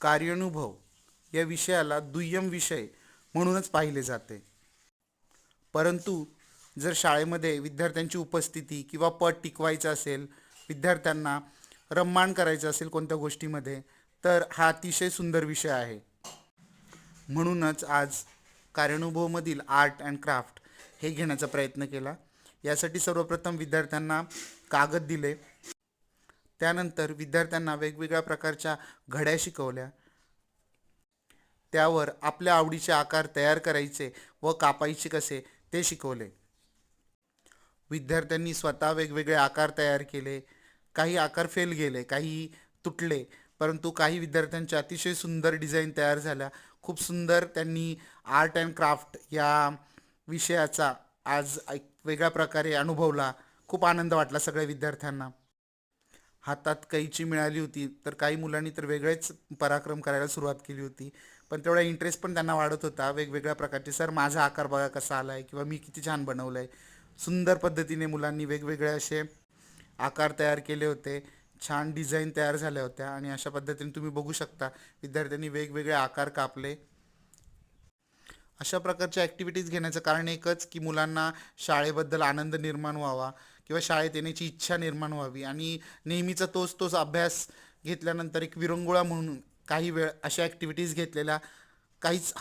कार्यानुभव या विषयाला दुय्यम विषय म्हणूनच पाहिले जाते. परंतु जर शाळेमध्ये विद्यार्थ्यांची उपस्थिती किंवा पट टिकवायचं असेल, विद्यार्थ्यांना रममाण करायचं असेल कोणत्या गोष्टीमध्ये, तर हा अतिशय सुंदर विषय आहे. म्हणूनच आज कार्यानुभवमधील आर्ट अँड क्राफ्ट हे घेण्याचा प्रयत्न केला. यासाठी सर्वप्रथम विद्यार्थ्यांना कागद दिले, त्यानंतर विद्यार्थ्यांना वेगवेगळ्या प्रकारच्या घड्या शिकवल्या, त्यावर आपल्या आवडीचे आकार तयार करायचे व कापायचे कसे ते शिकवले. विद्यार्थ्यांनी स्वतः वेगवेगळे आकार तयार केले. काही आकार फेल गेले, काही तुटले, परंतु काही विद्यार्थ्यांच्या अतिशय सुंदर डिझाईन तयार झाल्या. खूप सुंदर त्यांनी आर्ट अँड क्राफ्ट या विषयाचा आज एक वेगळ्या प्रकारे अनुभवला. खूप आनंद वाटला सगळ्या विद्यार्थ्यांना. हातात कैची मिळाली होती, तर काही मुलांनी तर वेगळेच पराक्रम करायला सुरुवात केली होती. पण तेवढा इंटरेस्ट पण त्यांना वाढत होता. वेगवेगळ्या प्रकारचे, सर माझा आकार बघा कसा आला आहे, किंवा मी किती छान बनवलं आहे. सुंदर पद्धतीने मुलांनी वेगवेगळे असे आकार तयार केले होते. छान डिझाईन तयार झाल्या होत्या आणि अशा पद्धतीने तुम्ही बघू शकता विद्यार्थ्यांनी वेगवेगळे आकार कापले. अशा प्रकारच्या ॲक्टिव्हिटीज घेण्याचं कारण एकच की मुलांना शाळेबद्दल आनंद निर्माण व्हावा किंवा शाळेत येण्याची इच्छा निर्माण व्हावी. आणि नेहमीचा तोच तोच अभ्यास घेतल्यानंतर एक विरंगुळा म्हणून काही वेळ अशा ॲक्टिव्हिटीज घेतलेल्या काहीच